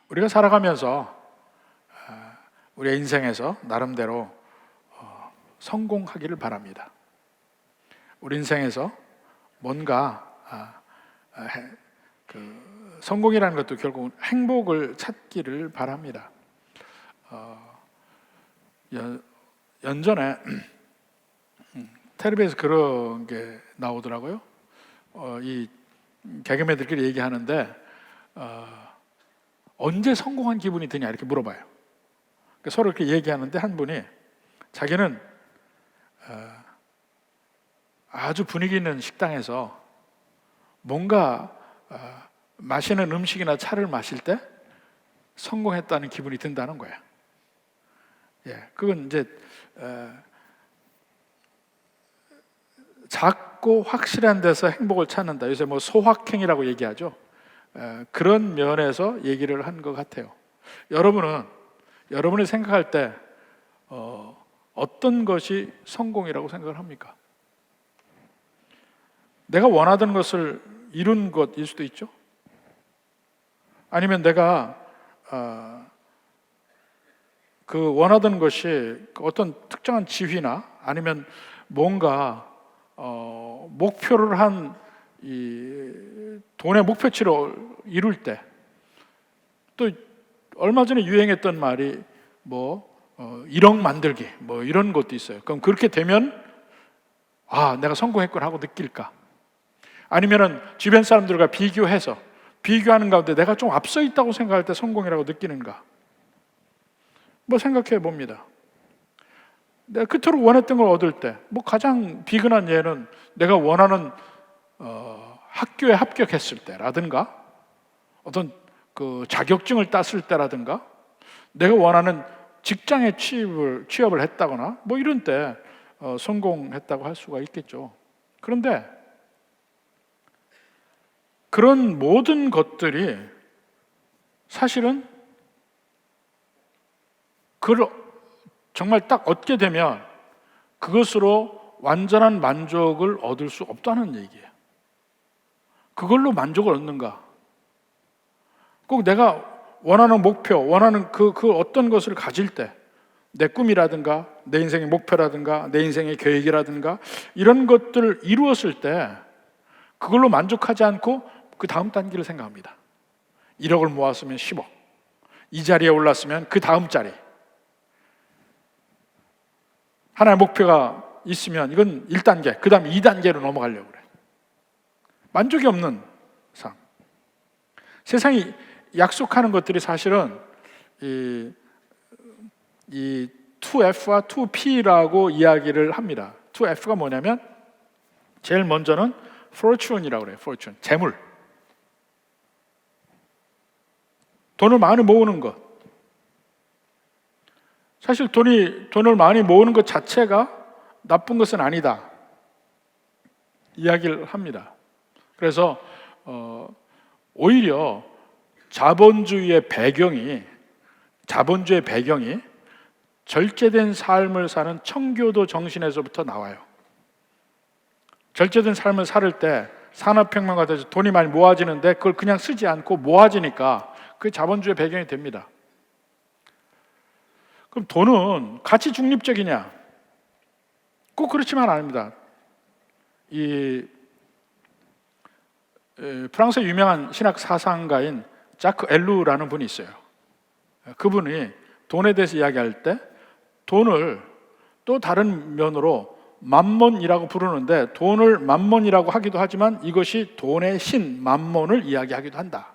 우리가 살아가면서 우리의 인생에서 나름대로 성공하기를 바랍니다. 우리 인생에서 뭔가 성공이라는 것도 결국은 행복을 찾기를 바랍니다. 연전에 텔레비에서 그런 게 나오더라고요. 이 개그맨들끼리 얘기하는데 언제 성공한 기분이 드냐 이렇게 물어봐요. 그러니까 서로 이렇게 얘기하는데 한 분이 자기는 아주 분위기 있는 식당에서 뭔가 마시는 음식이나 차를 마실 때 성공했다는 기분이 든다는 거야. 그건 이제 작고 확실한 데서 행복을 찾는다. 요새 뭐 소확행이라고 얘기하죠. 그런 면에서 얘기를 한 것 같아요. 여러분이 생각할 때 어떤 것이 성공이라고 생각을 합니까? 내가 원하던 것을 이룬 것일 수도 있죠. 아니면 내가 그 원하던 것이 어떤 특정한 지위나 아니면 뭔가 목표를 한 이 돈의 목표치를 이룰 때, 또 얼마 전에 유행했던 말이 뭐 1억 만들기 뭐 이런 것도 있어요. 그럼 그렇게 되면 내가 성공했구나 하고 느낄까? 아니면은 주변 사람들과 비교하는 가운데 내가 좀 앞서 있다고 생각할 때 성공이라고 느끼는가? 뭐 생각해 봅니다. 내가 그토록 원했던 걸 얻을 때, 뭐 가장 비근한 예는 내가 원하는 학교에 합격했을 때라든가, 어떤 그 자격증을 땄을 때라든가, 내가 원하는 직장에 취업을 했다거나, 뭐 이런 때 성공했다고 할 수가 있겠죠. 그런데 그런 모든 것들이 사실은 그걸 정말 딱 얻게 되면 그것으로 완전한 만족을 얻을 수 없다는 얘기예요. 그걸로 만족을 얻는가? 꼭 내가 원하는 목표, 원하는 그 어떤 것을 가질 때, 내 꿈이라든가 내 인생의 목표라든가 내 인생의 계획이라든가 이런 것들을 이루었을 때 그걸로 만족하지 않고 그 다음 단계를 생각합니다. 1억을 모았으면 10억, 이 자리에 올랐으면 그 다음 자리, 하나의 목표가 있으면 이건 1단계, 그 다음 2단계로 넘어가려고 그래. 만족이 없는 삶. 세상이 약속하는 것들이 사실은 이 2F와 2P라고 이야기를 합니다. 2F가 뭐냐면 제일 먼저는 fortune이라고 그래요. fortune, 재물. 돈을 많이 모으는 것. 사실 돈을 많이 모으는 것 자체가 나쁜 것은 아니다 이야기를 합니다. 그래서 오히려 자본주의의 배경이 절제된 삶을 사는 청교도 정신에서부터 나와요. 절제된 삶을 살 때 산업혁명과 돼서 돈이 많이 모아지는데 그걸 그냥 쓰지 않고 모아지니까 그게 자본주의 배경이 됩니다. 그럼 돈은 가치 중립적이냐? 꼭 그렇지만 아닙니다. 프랑스의 유명한 신학 사상가인 자크 엘루라는 분이 있어요. 그분이 돈에 대해서 이야기할 때 돈을 또 다른 면으로 맘몬이라고 부르는데, 돈을 맘몬이라고 하기도 하지만 이것이 돈의 신 맘몬을 이야기하기도 한다.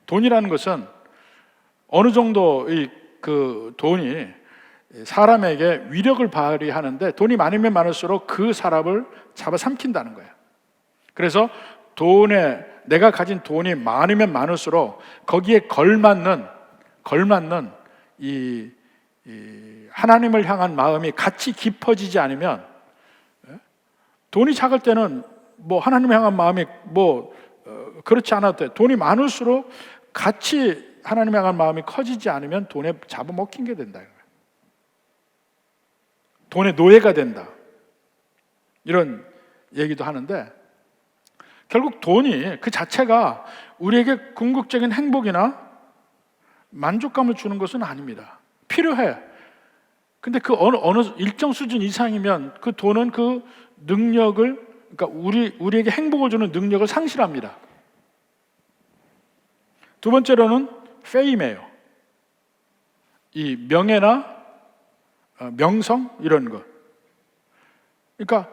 돈이라는 것은 어느 정도의 그 돈이 사람에게 위력을 발휘하는데, 돈이 많으면 많을수록 그 사람을 잡아삼킨다는 거예요. 그래서 내가 가진 돈이 많으면 많을수록 거기에 걸맞는 이 하나님을 향한 마음이 같이 깊어지지 않으면, 돈이 작을 때는 뭐 하나님을 향한 마음이 그렇지 않아도 돼. 돈이 많을수록 같이 하나님을 향한 마음이 커지지 않으면 돈에 잡아먹힌 게 된다. 돈의 노예가 된다. 이런 얘기도 하는데, 결국 돈이 그 자체가 우리에게 궁극적인 행복이나 만족감을 주는 것은 아닙니다. 필요해. 근데 그 어느 일정 수준 이상이면 그 돈은 그 능력을, 그러니까 우리에게 행복을 주는 능력을 상실합니다. 두 번째로는 페임이에요. 이 명예나 명성 이런 것. 그러니까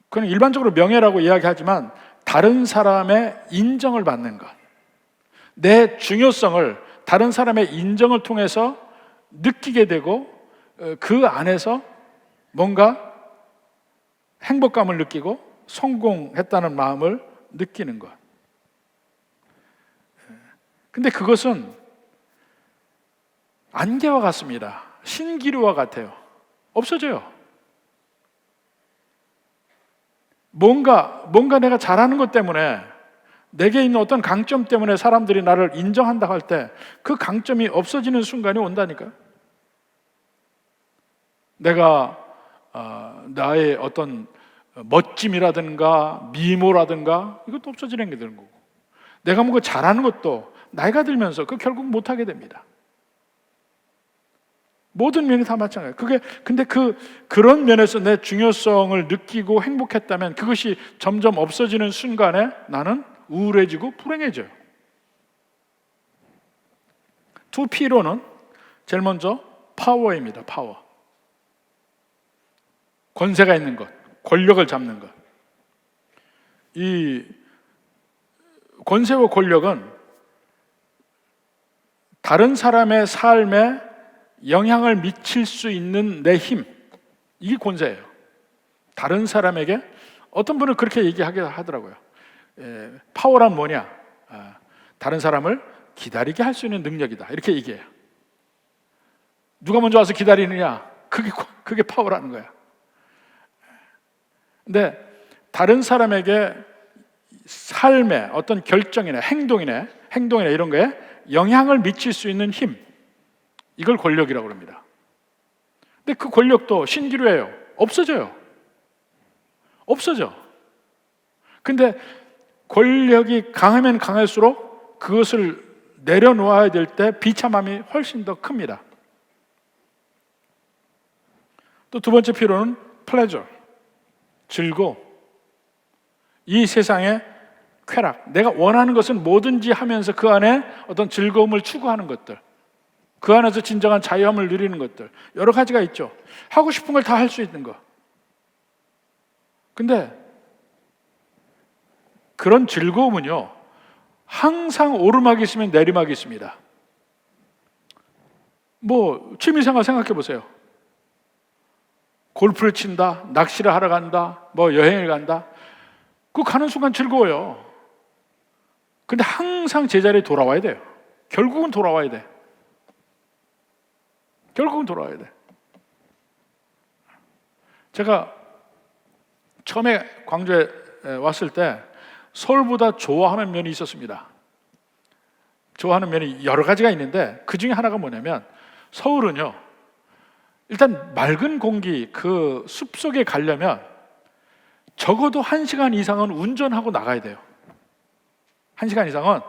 그냥 일반적으로 명예라고 이야기하지만 다른 사람의 인정을 받는 것. 내 중요성을 다른 사람의 인정을 통해서 느끼게 되고 그 안에서 뭔가 행복감을 느끼고 성공했다는 마음을 느끼는 것. 근데 그것은 안개와 같습니다. 신기루와 같아요. 없어져요. 뭔가 내가 잘하는 것 때문에, 내게 있는 어떤 강점 때문에 사람들이 나를 인정한다 할 때 그 강점이 없어지는 순간이 온다니까요. 내가 나의 어떤 멋짐이라든가 미모라든가 이것도 없어지는 게 되는 거고, 내가 뭔가 잘하는 것도 나이가 들면서 그 결국 못하게 됩니다. 모든 면이 다 마찬가지예요. 근데 그런 면에서 내 중요성을 느끼고 행복했다면 그것이 점점 없어지는 순간에 나는 우울해지고 불행해져요. 2P로는 제일 먼저 파워입니다. 파워. 권세가 있는 것, 권력을 잡는 것. 이 권세와 권력은 다른 사람의 삶에 영향을 미칠 수 있는 내 힘, 이게 권세예요. 다른 사람에게, 어떤 분은 그렇게 얘기하게 하더라고요. 파워란 뭐냐? 다른 사람을 기다리게 할 수 있는 능력이다, 이렇게 얘기해요. 누가 먼저 와서 기다리느냐? 그게 파워라는 거야. 근데 다른 사람에게 삶의 어떤 결정이나 행동이나 이런 거에 영향을 미칠 수 있는 힘, 이걸 권력이라고 합니다. 근데 그 권력도 신기루예요. 없어져. 근데 권력이 강하면 강할수록 그것을 내려놓아야 될 때 비참함이 훨씬 더 큽니다. 또 두 번째 필요는 pleasure, 즐거움. 이 세상의 쾌락, 내가 원하는 것은 뭐든지 하면서 그 안에 어떤 즐거움을 추구하는 것들, 그 안에서 진정한 자유함을 누리는 것들, 여러 가지가 있죠. 하고 싶은 걸 다 할 수 있는 거. 근데 그런 즐거움은요, 항상 오르막이 있으면 내리막이 있습니다. 취미생활 생각해 보세요. 골프를 친다, 낚시를 하러 간다, 여행을 간다. 그 가는 순간 즐거워요. 근데 항상 제자리에 돌아와야 돼요. 결국은 돌아와야 돼. 제가 처음에 광주에 왔을 때 서울보다 좋아하는 면이 있었습니다. 좋아하는 면이 여러 가지가 있는데 그 중에 하나가 뭐냐면, 서울은요, 일단 맑은 공기, 그 숲속에 가려면 적어도 1시간 이상은 운전하고 나가야 돼요. 1시간 이상은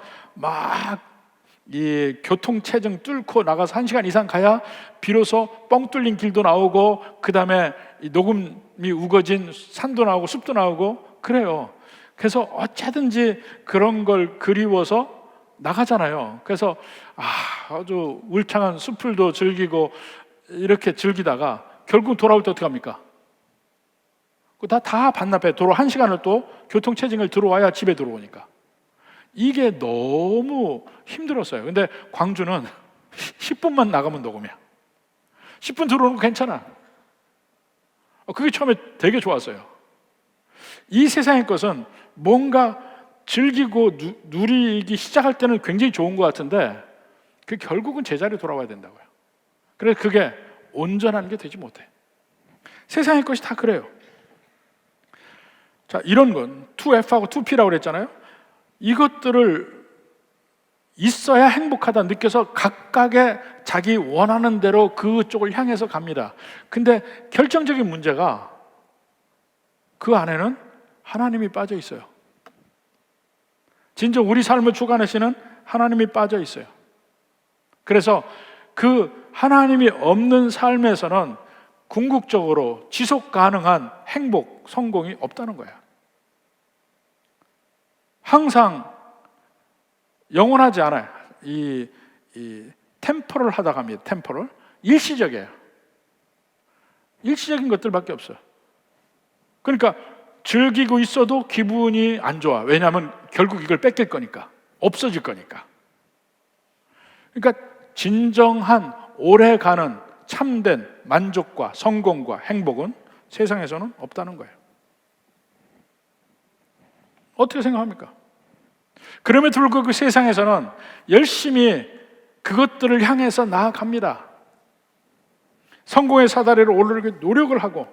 이 교통체증 뚫고 나가서 1시간 이상 가야 비로소 뻥 뚫린 길도 나오고, 그 다음에 녹음이 우거진 산도 나오고 숲도 나오고 그래요. 그래서 어쩌든지 그런 걸 그리워서 나가잖아요. 그래서 아주 울창한 숲을도 즐기고 이렇게 즐기다가 결국 돌아올 때 어떻게 합니까? 다 반납해. 도로 1시간을 또 교통체증을 들어와야 집에 들어오니까. 이게 너무 힘들었어요. 근데 광주는 10분만 나가면 녹음이야. 10분 들어오는 거 괜찮아. 그게 처음에 되게 좋았어요. 이 세상의 것은 뭔가 즐기고 누리기 시작할 때는 굉장히 좋은 것 같은데 그 결국은 제자리에 돌아와야 된다고요. 그래서 그게 온전한 게 되지 못해. 세상의 것이 다 그래요. 자, 이런 건 2F하고 2P라고 그랬잖아요. 이것들을 있어야 행복하다 느껴서 각각의 자기 원하는 대로 그쪽을 향해서 갑니다. 근데 결정적인 문제가 그 안에는 하나님이 빠져 있어요. 진짜 우리 삶을 주관하시는 하나님이 빠져 있어요. 그래서 그 하나님이 없는 삶에서는 궁극적으로 지속 가능한 행복, 성공이 없다는 거야. 항상 영원하지 않아요. 이 템포를 하다가 합니다. 템포를. 일시적이에요. 일시적인 것들밖에 없어요. 그러니까 즐기고 있어도 기분이 안 좋아. 왜냐하면 결국 이걸 뺏길 거니까. 없어질 거니까. 그러니까 진정한 오래가는 참된 만족과 성공과 행복은 세상에서는 없다는 거예요. 어떻게 생각합니까? 그럼에도 불구하고 그 세상에서는 열심히 그것들을 향해서 나아갑니다. 성공의 사다리를 오르기 노력을 하고,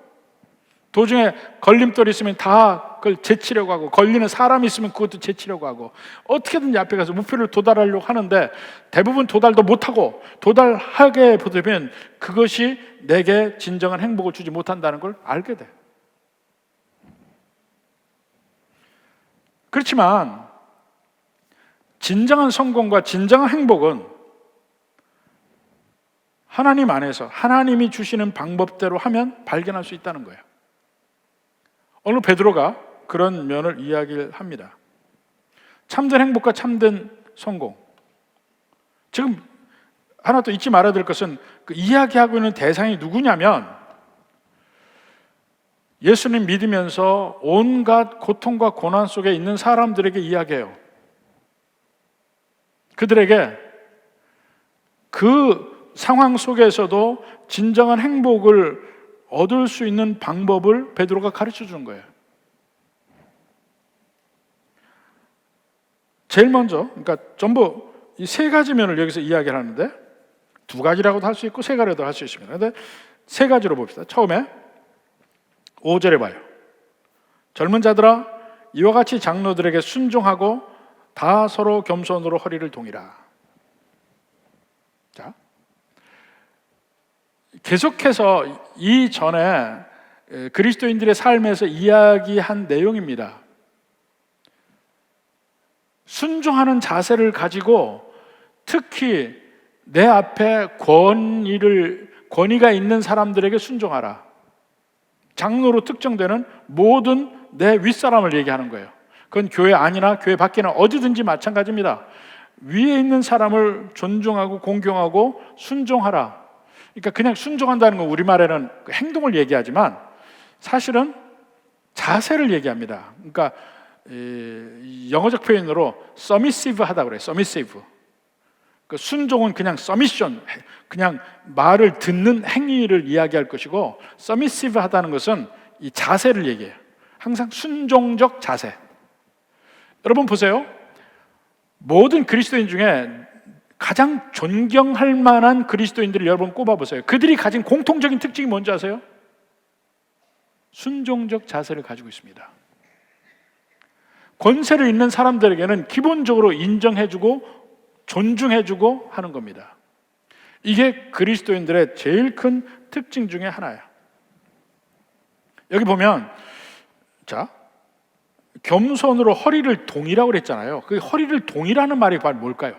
도중에 걸림돌이 있으면 다 그걸 제치려고 하고, 걸리는 사람이 있으면 그것도 제치려고 하고, 어떻게든지 앞에 가서 목표를 도달하려고 하는데 대부분 도달도 못하고, 도달하게 되면 그것이 내게 진정한 행복을 주지 못한다는 걸 알게 돼. 그렇지만 진정한 성공과 진정한 행복은 하나님 안에서 하나님이 주시는 방법대로 하면 발견할 수 있다는 거예요. 오늘 베드로가 그런 면을 이야기를 합니다. 참된 행복과 참된 성공. 지금 하나 또 잊지 말아야 될 것은 그 이야기하고 있는 대상이 누구냐면 예수님 믿으면서 온갖 고통과 고난 속에 있는 사람들에게 이야기해요. 그들에게 그 상황 속에서도 진정한 행복을 얻을 수 있는 방법을 베드로가 가르쳐 주는 거예요. 제일 먼저, 그러니까 전부 이 세 가지 면을 여기서 이야기를 하는데, 두 가지라고도 할 수 있고 세 가지라도 할 수 있습니다. 그런데 세 가지로 봅시다. 처음에 5절에 봐요. 젊은 자들아, 이와 같이 장로들에게 순종하고 다 서로 겸손으로 허리를 동이라. 자, 계속해서 이전에 그리스도인들의 삶에서 이야기한 내용입니다. 순종하는 자세를 가지고 특히 내 앞에 권위가 있는 사람들에게 순종하라. 장로로 특정되는 모든 내 윗사람을 얘기하는 거예요. 그건 교회 안이나 교회 밖이나 어디든지 마찬가지입니다. 위에 있는 사람을 존중하고 공경하고 순종하라. 그러니까 그냥 순종한다는 건 우리말에는 행동을 얘기하지만 사실은 자세를 얘기합니다. 그러니까 영어적 표현으로 submissive 하다고 그래요. submissive. 그 순종은 그냥 submission, 그냥 말을 듣는 행위를 이야기할 것이고, submissive 하다는 것은 이 자세를 얘기해요. 항상 순종적 자세. 여러분 보세요. 모든 그리스도인 중에 가장 존경할 만한 그리스도인들을 여러분 꼽아보세요. 그들이 가진 공통적인 특징이 뭔지 아세요? 순종적 자세를 가지고 있습니다. 권세를 있는 사람들에게는 기본적으로 인정해주고 존중해주고 하는 겁니다. 이게 그리스도인들의 제일 큰 특징 중에 하나예요. 여기 보면, 자, 겸손으로 허리를 동이라고 그랬잖아요. 그 허리를 동이라는 말이 바로 뭘까요?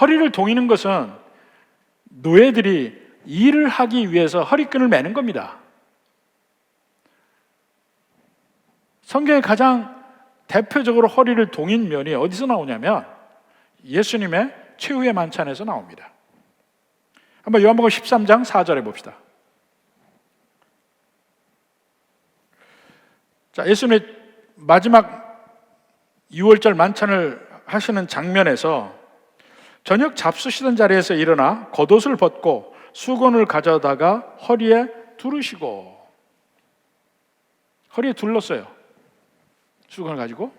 허리를 동이는 것은 노예들이 일을 하기 위해서 허리끈을 매는 겁니다. 성경에 가장 대표적으로 허리를 동인 면이 어디서 나오냐면 예수님의 최후의 만찬에서 나옵니다. 한번 요한복음 13장 4절에 봅시다. 자, 예수님의 마지막 6월절 만찬을 하시는 장면에서 저녁 잡수시던 자리에서 일어나 겉옷을 벗고 수건을 가져다가 허리에 두르시고, 허리에 둘렀어요. 수건을 가지고.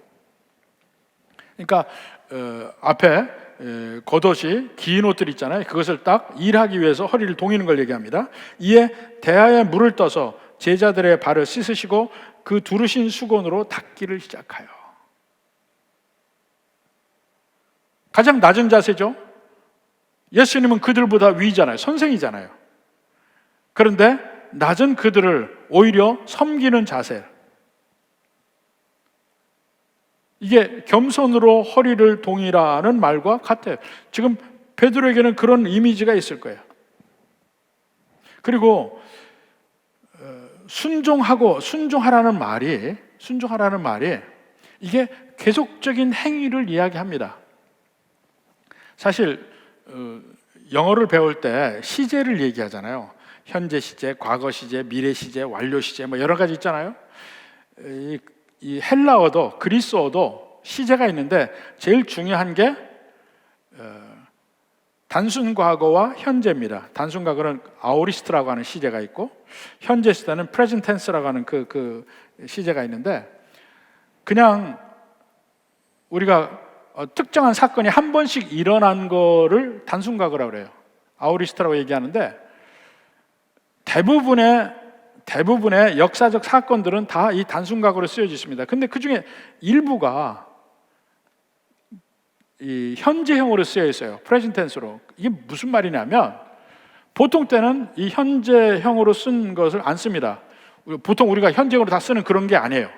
그러니까 앞에 겉옷이 긴 옷들 있잖아요. 그것을 딱 일하기 위해서 허리를 동이는 걸 얘기합니다. 이에 대야에 물을 떠서 제자들의 발을 씻으시고 그 두르신 수건으로 닦기를 시작하여. 가장 낮은 자세죠. 예수님은 그들보다 위잖아요. 선생이잖아요. 그런데 낮은 그들을 오히려 섬기는 자세. 이게 겸손으로 허리를 동이라는 말과 같아요. 지금 베드로에게는 그런 이미지가 있을 거예요. 그리고 순종하라는 말이 이게 계속적인 행위를 이야기합니다. 사실 영어를 배울 때 시제를 얘기하잖아요. 현재 시제, 과거 시제, 미래 시제, 완료 시제 뭐 여러 가지 있잖아요. 이 헬라어도 그리스어도 시제가 있는데 제일 중요한 게 단순 과거와 현재입니다. 단순 과거는 아오리스트라고 하는 시제가 있고 현재 시제는 프레젠트 텐스라고 하는 그 시제가 있는데 그냥 우리가 특정한 사건이 한 번씩 일어난 거를 단순 과거라고 그래요. 아오리스트라고 얘기하는데 대부분의 역사적 사건들은 다 이 단순 과거로 쓰여져 있습니다. 근데 그 중에 일부가 이 현재형으로 쓰여 있어요. 프레젠트 텐스로. 이게 무슨 말이냐면 보통 때는 이 현재형으로 쓴 것을 안 씁니다. 보통 우리가 현재형으로 다 쓰는 그런 게 아니에요.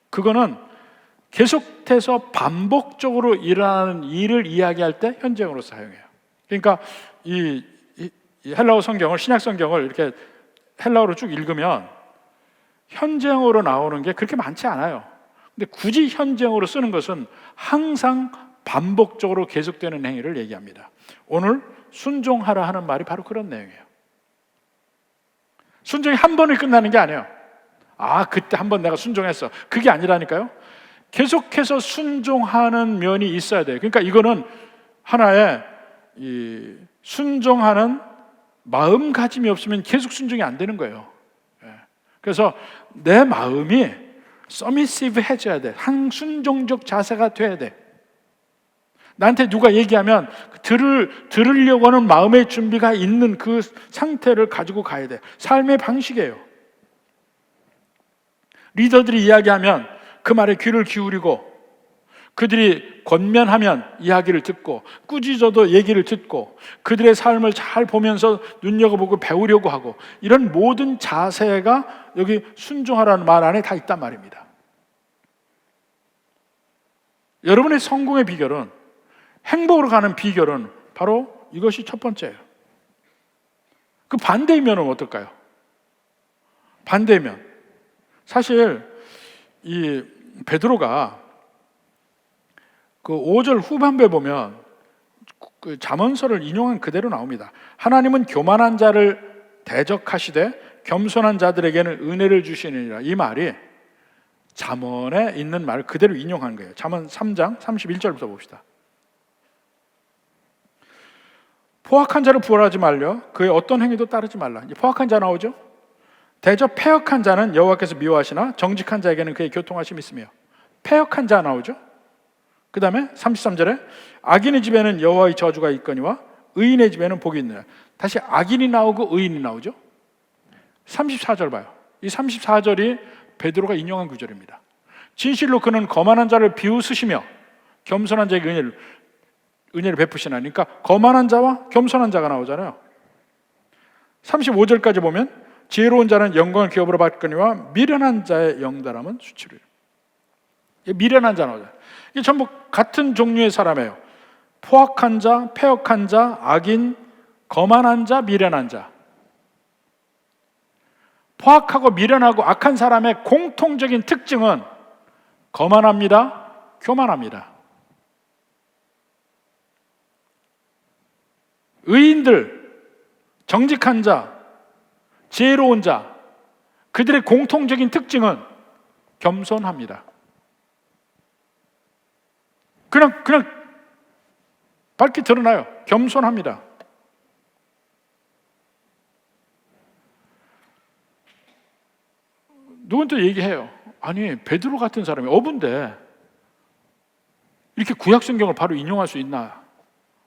그거는 계속해서 반복적으로 일어나는 일을 이야기할 때 현재형으로 사용해요. 그러니까 이 헬라어 성경을, 신약 성경을 이렇게 헬라어로 쭉 읽으면 현재형으로 나오는 게 그렇게 많지 않아요. 근데 굳이 현재형으로 쓰는 것은 항상 반복적으로 계속되는 행위를 얘기합니다. 오늘 순종하라 하는 말이 바로 그런 내용이에요. 순종이 한 번에 끝나는 게 아니에요. 그때 한 번 내가 순종했어. 그게 아니라니까요. 계속해서 순종하는 면이 있어야 돼요. 그러니까 이거는 하나의 순종하는 마음가짐이 없으면 계속 순종이 안 되는 거예요. 그래서 내 마음이 서미시브해져야 돼. 항순종적 자세가 돼야 돼. 나한테 누가 얘기하면 들으려고 하는 마음의 준비가 있는 그 상태를 가지고 가야 돼. 삶의 방식이에요. 리더들이 이야기하면 그 말에 귀를 기울이고 그들이 권면하면 이야기를 듣고 꾸짖어도 얘기를 듣고 그들의 삶을 잘 보면서 눈여겨보고 배우려고 하고 이런 모든 자세가 여기 순종하라는 말 안에 다 있단 말입니다. 여러분의 성공의 비결은, 행복으로 가는 비결은 바로 이것이 첫 번째예요. 그 반대의 면은 어떨까요? 반대의 면. 사실 이 베드로가 그 5절 후반부에 보면 그 잠언서를 인용한 그대로 나옵니다. 하나님은 교만한 자를 대적하시되 겸손한 자들에게는 은혜를 주시느니라. 이 말이 잠언에 있는 말을 그대로 인용한 거예요. 잠언 3장 31절부터 봅시다. 포악한 자를 부활하지 말려 그의 어떤 행위도 따르지 말라. 이제 포악한 자 나오죠. 대저 패역한 자는 여호와께서 미워하시나 정직한 자에게는 그의 교통하심이 있으며. 패역한 자 나오죠. 그 다음에 33절에 악인의 집에는 여호와의 저주가 있거니와 의인의 집에는 복이 있느니라. 다시 악인이 나오고 의인이 나오죠. 34절 봐요. 이 34절이 베드로가 인용한 구절입니다. 진실로 그는 거만한 자를 비웃으시며 겸손한 자에게 은혜를 베푸시나. 그러니까 거만한 자와 겸손한 자가 나오잖아요. 35절까지 보면 지혜로운 자는 영광을 기업으로 받거니와 미련한 자의 영달함은 수치를. 미련한 자 나오잖아요. 이게 전부 같은 종류의 사람이에요. 포악한 자, 패역한 자, 악인, 거만한 자, 미련한 자. 포악하고 미련하고 악한 사람의 공통적인 특징은 거만합니다, 교만합니다. 의인들, 정직한 자, 지혜로운 자, 그들의 공통적인 특징은 겸손합니다. 그냥 밝게 드러나요. 겸손합니다. 누군데 얘기해요. 아니 베드로 같은 사람이 어부인데 이렇게 구약 성경을 바로 인용할 수 있나?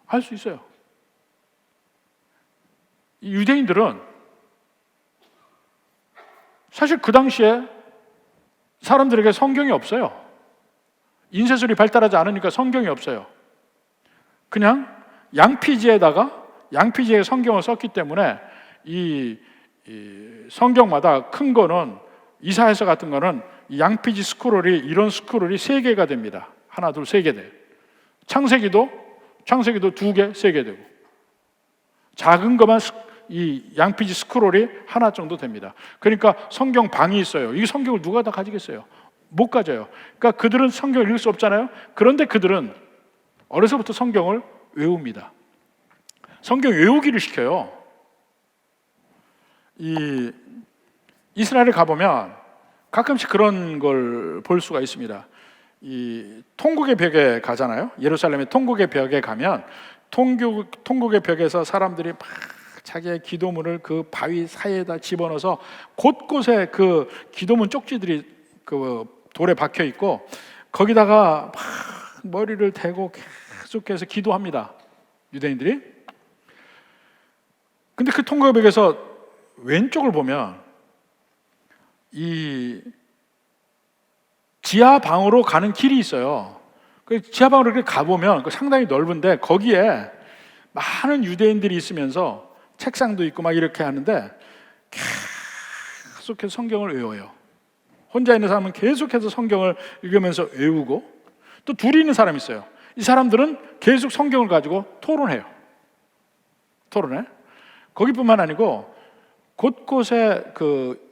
할 수 있어요. 이 유대인들은 사실 그 당시에 사람들에게 성경이 없어요. 인쇄술이 발달하지 않으니까 성경이 없어요. 그냥 양피지에 성경을 썼기 때문에 이 성경마다 큰 거는 이사야서 같은 거는 이 양피지 스크롤이 이런 스크롤이 3개가 됩니다. 하나, 둘, 3개 돼. 창세기도 2개, 3개 되고 작은 것만 이 양피지 스크롤이 하나 정도 됩니다. 그러니까 성경 방이 있어요. 이 성경을 누가 다 가지겠어요? 못 가져요. 그러니까 그들은 성경을 읽을 수 없잖아요. 그런데 그들은 어려서부터 성경을 외웁니다. 성경 외우기를 시켜요. 이 이스라엘에 가보면 가끔씩 그런 걸 볼 수가 있습니다. 이 통곡의 벽에 가잖아요. 예루살렘의 통곡의 벽에 가면 통곡의 벽에서 사람들이 막 자기의 기도문을 그 바위 사이에다 집어넣어서 곳곳에 그 기도문 쪽지들이 그 돌에 박혀 있고 거기다가 막 머리를 대고 계속해서 기도합니다. 유대인들이. 근데 그 통곡의 벽에서 왼쪽을 보면 이 지하 방으로 가는 길이 있어요. 그 지하 방으로 이렇게 가보면 상당히 넓은데 거기에 많은 유대인들이 있으면서 책상도 있고 막 이렇게 하는데 계속해서 성경을 외워요. 혼자 있는 사람은 계속해서 성경을 읽으면서 외우고 또 둘이 있는 사람이 있어요. 이 사람들은 계속 성경을 가지고 토론해. 거기뿐만 아니고 곳곳에 그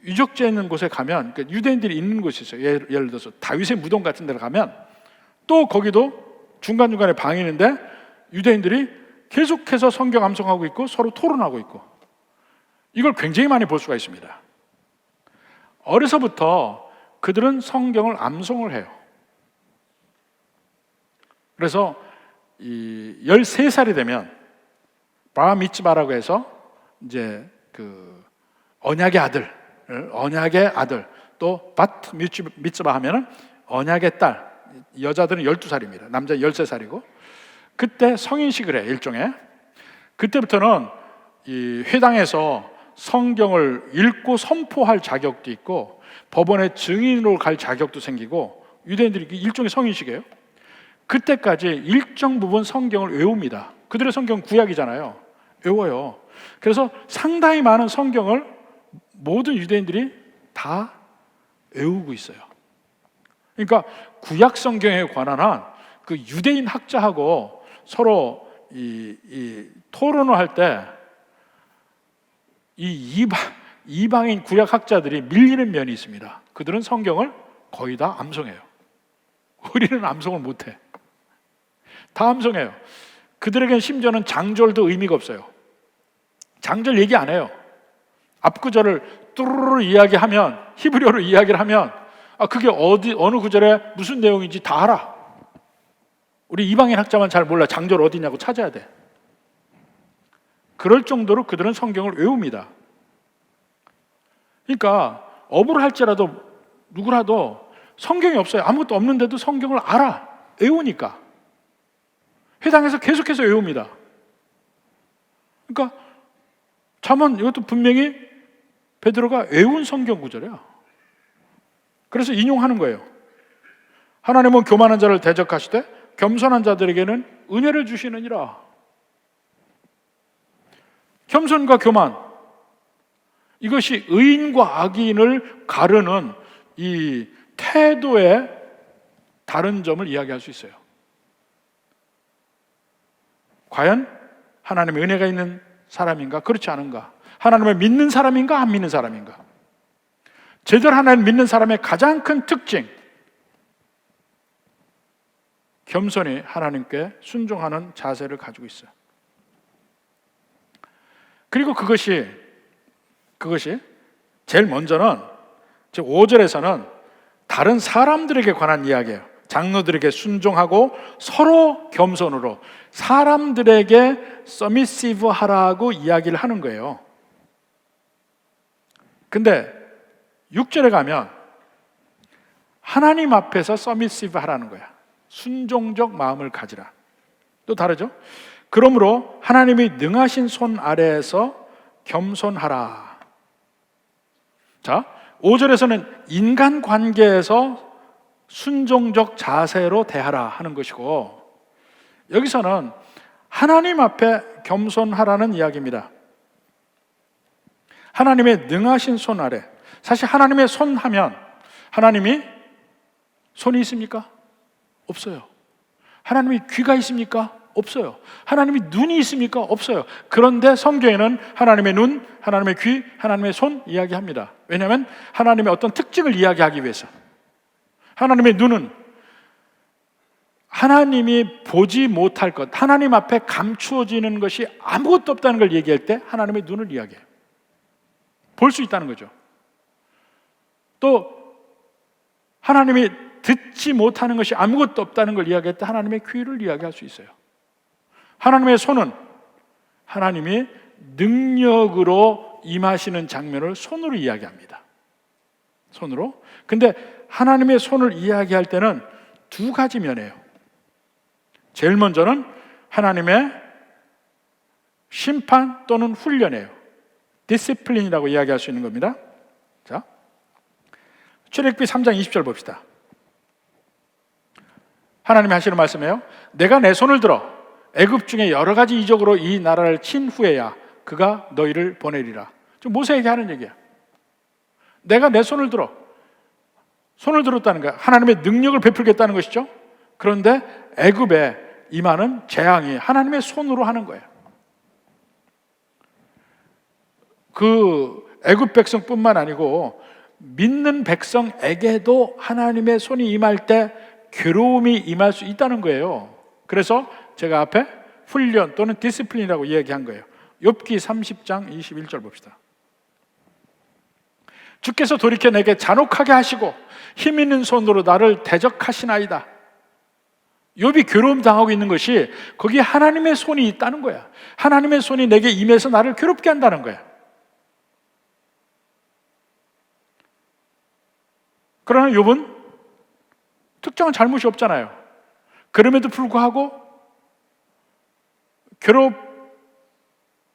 유적지 있는 곳에 가면 유대인들이 있는 곳이 있어요. 예를 들어서 다윗의 무덤 같은 데를 가면 또 거기도 중간중간에 방이 있는데 유대인들이 계속해서 성경 암송하고 있고 서로 토론하고 있고 이걸 굉장히 많이 볼 수가 있습니다. 어려서부터 그들은 성경을 암송을 해요. 그래서 이 13살이 되면 바 미츠바라고 해서 이제 그 언약의 아들 또 밧 미츠바 하면은 언약의 딸, 여자들은 12살입니다. 남자 13살이고 그때 성인식을 해. 일종의 그때부터는 이 회당에서 성경을 읽고 선포할 자격도 있고 법원의 증인으로 갈 자격도 생기고 유대인들이 일종의 성인식이에요. 그때까지 일정 부분 성경을 외웁니다. 그들의 성경은 구약이잖아요. 외워요. 그래서 상당히 많은 성경을 모든 유대인들이 다 외우고 있어요. 그러니까 구약 성경에 관한 한 그 유대인 학자하고 서로 이 토론을 할 때 이 이방인 구약 학자들이 밀리는 면이 있습니다. 그들은 성경을 거의 다 암송해요. 우리는 암송을 못해. 다 암송해요. 그들에겐 심지어는 장절도 의미가 없어요. 장절 얘기 안 해요. 앞구절을 뚜루루루 이야기하면 히브리어로 이야기를 하면 그게 어느 구절에 무슨 내용인지 다 알아. 우리 이방인 학자만 잘 몰라. 장절 어디냐고 찾아야 돼. 그럴 정도로 그들은 성경을 외웁니다. 그러니까 업을 할지라도 누구라도 성경이 없어요. 아무것도 없는데도 성경을 알아. 외우니까. 회당에서 계속해서 외웁니다. 그러니까 잠언 이것도 분명히 베드로가 외운 성경 구절이야. 그래서 인용하는 거예요. 하나님은 교만한 자를 대적하시되 겸손한 자들에게는 은혜를 주시느니라. 겸손과 교만, 이것이 의인과 악인을 가르는 이 태도의 다른 점을 이야기할 수 있어요. 과연 하나님의 은혜가 있는 사람인가? 그렇지 않은가? 하나님을 믿는 사람인가? 안 믿는 사람인가? 제대로 하나님을 믿는 사람의 가장 큰 특징, 겸손히 하나님께 순종하는 자세를 가지고 있어요. 그리고 그것이 제일 먼저는 5절에서는 다른 사람들에게 관한 이야기예요. 장로들에게 순종하고 서로 겸손으로 사람들에게 서미시브 하라고 이야기를 하는 거예요. 근데 6절에 가면 하나님 앞에서 서미시브 하라는 거야. 순종적 마음을 가지라. 또 다르죠? 그러므로 하나님이 능하신 손 아래에서 겸손하라. 자, 5절에서는 인간 관계에서 순종적 자세로 대하라 하는 것이고, 여기서는 하나님 앞에 겸손하라는 이야기입니다. 하나님의 능하신 손 아래. 사실 하나님의 손 하면 하나님이 손이 있습니까? 없어요. 하나님이 귀가 있습니까? 없어요. 하나님이 눈이 있습니까? 없어요. 그런데 성경에는 하나님의 눈, 하나님의 귀, 하나님의 손 이야기합니다. 왜냐하면 하나님의 어떤 특징을 이야기하기 위해서. 하나님의 눈은 하나님이 보지 못할 것, 하나님 앞에 감추어지는 것이 아무것도 없다는 걸 얘기할 때 하나님의 눈을 이야기해요. 볼 수 있다는 거죠. 또 하나님이 듣지 못하는 것이 아무것도 없다는 걸 이야기할 때 하나님의 귀를 이야기할 수 있어요. 하나님의 손은 하나님이 능력으로 임하시는 장면을 손으로 이야기합니다. 손으로. 근데 하나님의 손을 이야기할 때는 두 가지 면이에요. 제일 먼저는 하나님의 심판 또는 훈련이에요. 디시플린이라고 이야기할 수 있는 겁니다. 자, 출애굽기 3장 20절 봅시다. 하나님이 하시는 말씀이에요. 내가 내 손을 들어 애굽 중에 여러 가지 이적으로 이 나라를 친 후에야 그가 너희를 보내리라. 지금 모세에게 하는 얘기야. 내가 내 손을 들었다는 거야. 하나님의 능력을 베풀겠다는 것이죠. 그런데 애굽에 임하는 재앙이 하나님의 손으로 하는 거예요. 그 애굽 백성뿐만 아니고 믿는 백성에게도 하나님의 손이 임할 때 괴로움이 임할 수 있다는 거예요. 그래서 제가 앞에 훈련 또는 디시플린이라고 이야기한 거예요. 욥기 30장 21절 봅시다. 주께서 돌이켜 내게 잔혹하게 하시고 힘 있는 손으로 나를 대적하시나이다. 욥이 괴로움 당하고 있는 것이 거기에 하나님의 손이 있다는 거야. 하나님의 손이 내게 임해서 나를 괴롭게 한다는 거야. 그러나 욥은 특정한 잘못이 없잖아요. 그럼에도 불구하고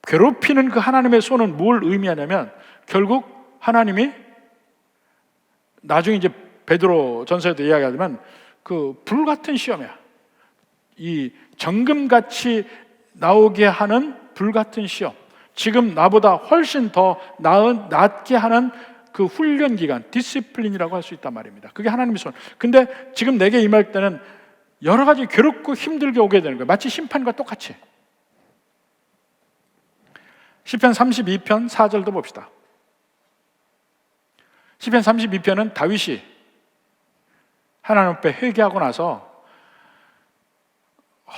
괴롭히는 그 하나님의 손은 뭘 의미하냐면 결국 하나님이 나중에 이제 베드로 전서에도 이야기하지만 그 불같은 시험이야. 이 정금같이 나오게 하는 불같은 시험. 지금 나보다 훨씬 더 낫게 하는 그 훈련 기간, 디시플린이라고 할 수 있단 말입니다. 그게 하나님의 손. 근데 지금 내게 임할 때는 여러 가지 괴롭고 힘들게 오게 되는 거예요. 마치 심판과 똑같이. 시편 32편 4절도 봅시다. 시편 32편은 다윗이 하나님 앞에 회개하고 나서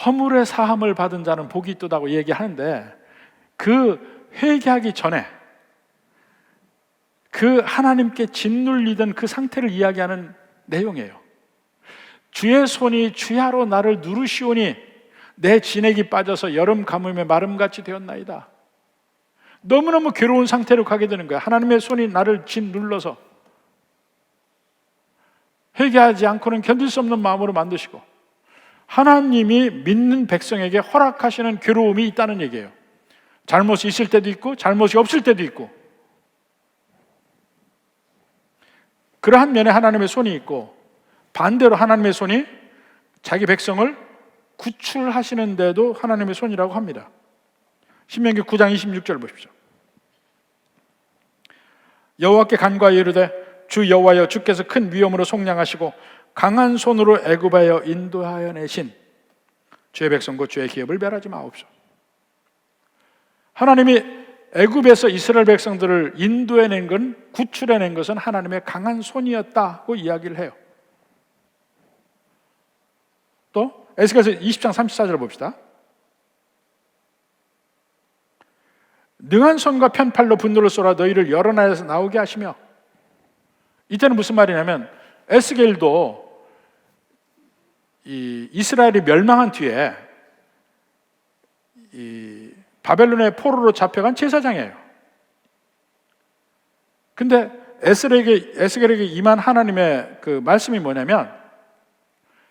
허물의 사함을 받은 자는 복이 있도다고 얘기하는데 그 회개하기 전에 그 하나님께 짓눌리던 그 상태를 이야기하는 내용이에요. 주의 손이 주야로 나를 누르시오니 내 진액이 빠져서 여름 가뭄에 마름같이 되었나이다. 너무너무 괴로운 상태로 가게 되는 거야. 하나님의 손이 나를 짓눌러서 회개하지 않고는 견딜 수 없는 마음으로 만드시고 하나님이 믿는 백성에게 허락하시는 괴로움이 있다는 얘기예요. 잘못이 있을 때도 있고 잘못이 없을 때도 있고 그러한 면에 하나님의 손이 있고 반대로 하나님의 손이 자기 백성을 구출하시는데도 하나님의 손이라고 합니다. 신명기 9장 26절 보십시오. 여호와께 간구하여 이르되 주 여호와여 주께서 큰 위엄으로 속량하시고 강한 손으로 애굽하여 인도하여 내신 주의 백성 곧 주의 기업을 멸하지 마옵소서. 하나님이 애굽에서 이스라엘 백성들을 인도해낸 건 구출해낸 것은 하나님의 강한 손이었다고 이야기를 해요. 또 에스겔서 20장 34절 봅시다. 능한 손과 편팔로 분노를 쏟아 너희를 여러 나라에서 나오게 하시며 이때는 무슨 말이냐면 에스겔도 이 이스라엘이 멸망한 뒤에 이 바벨론의 포로로 잡혀간 제사장이에요. 근데 에스겔에게 임한 하나님의 그 말씀이 뭐냐면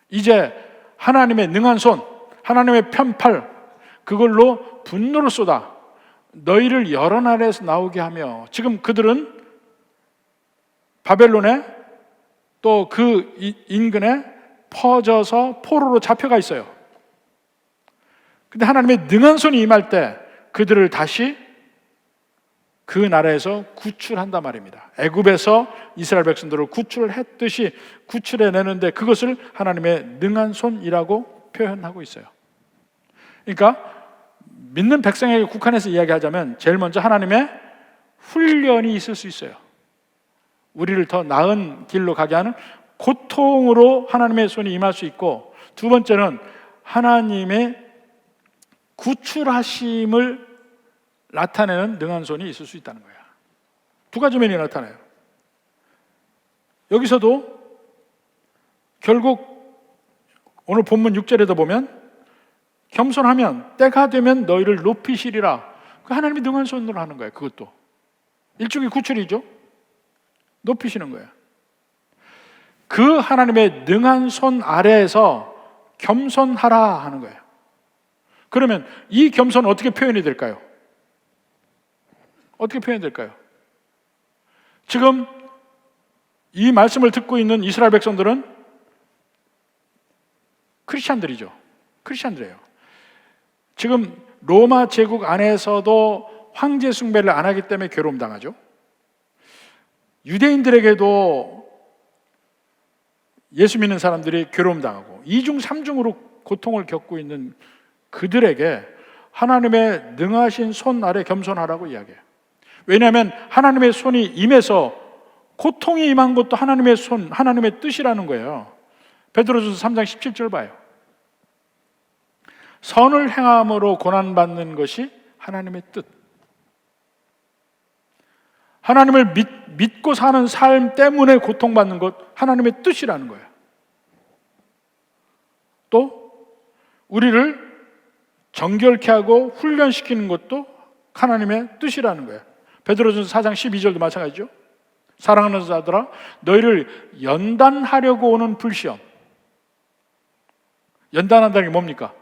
이제 하나님의 능한 손, 하나님의 편팔 그걸로 분노를 쏟아 너희를 여러 나라에서 나오게 하며 지금 그들은 바벨론에 또 그 인근에 퍼져서 포로로 잡혀가 있어요. 근데 하나님의 능한 손이 임할 때 그들을 다시 그 나라에서 구출한단 말입니다. 애굽에서 이스라엘 백성들을 구출했듯이 구출해내는데 그것을 하나님의 능한 손이라고 표현하고 있어요. 그러니까 믿는 백성에게 국한해서 이야기하자면 제일 먼저 하나님의 훈련이 있을 수 있어요. 우리를 더 나은 길로 가게 하는 고통으로 하나님의 손이 임할 수 있고, 두 번째는 하나님의 구출하심을 나타내는 능한 손이 있을 수 있다는 거야. 두 가지 면이 나타나요. 여기서도 결국 오늘 본문 6절에도 보면 겸손하면 때가 되면 너희를 높이시리라. 그 하나님이 능한 손으로 하는 거예요. 그것도 일종의 구출이죠. 높이시는 거예요. 그 하나님의 능한 손 아래에서 겸손하라 하는 거예요. 그러면 이 겸손은 어떻게 표현이 될까요? 어떻게 표현이 될까요? 지금 이 말씀을 듣고 있는 이스라엘 백성들은 크리스찬들이죠. 크리스찬들이에요. 지금 로마 제국 안에서도 황제 숭배를 안 하기 때문에 괴로움 당하죠. 유대인들에게도 예수 믿는 사람들이 괴로움 당하고 2중 3중으로 고통을 겪고 있는 그들에게 하나님의 능하신 손 아래 겸손하라고 이야기해요. 왜냐하면 하나님의 손이 임해서 고통이 임한 것도 하나님의 손, 하나님의 뜻이라는 거예요. 베드로전서 3장 17절 봐요. 선을 행함으로 고난받는 것이 하나님의 뜻. 하나님을 믿고 사는 삶 때문에 고통받는 것 하나님의 뜻이라는 거예요. 또 우리를 정결케 하고 훈련시키는 것도 하나님의 뜻이라는 거예요. 베드로전서 4장 12절도 마찬가지죠. 사랑하는 자들아 너희를 연단하려고 오는 불시험. 연단한다는 게 뭡니까?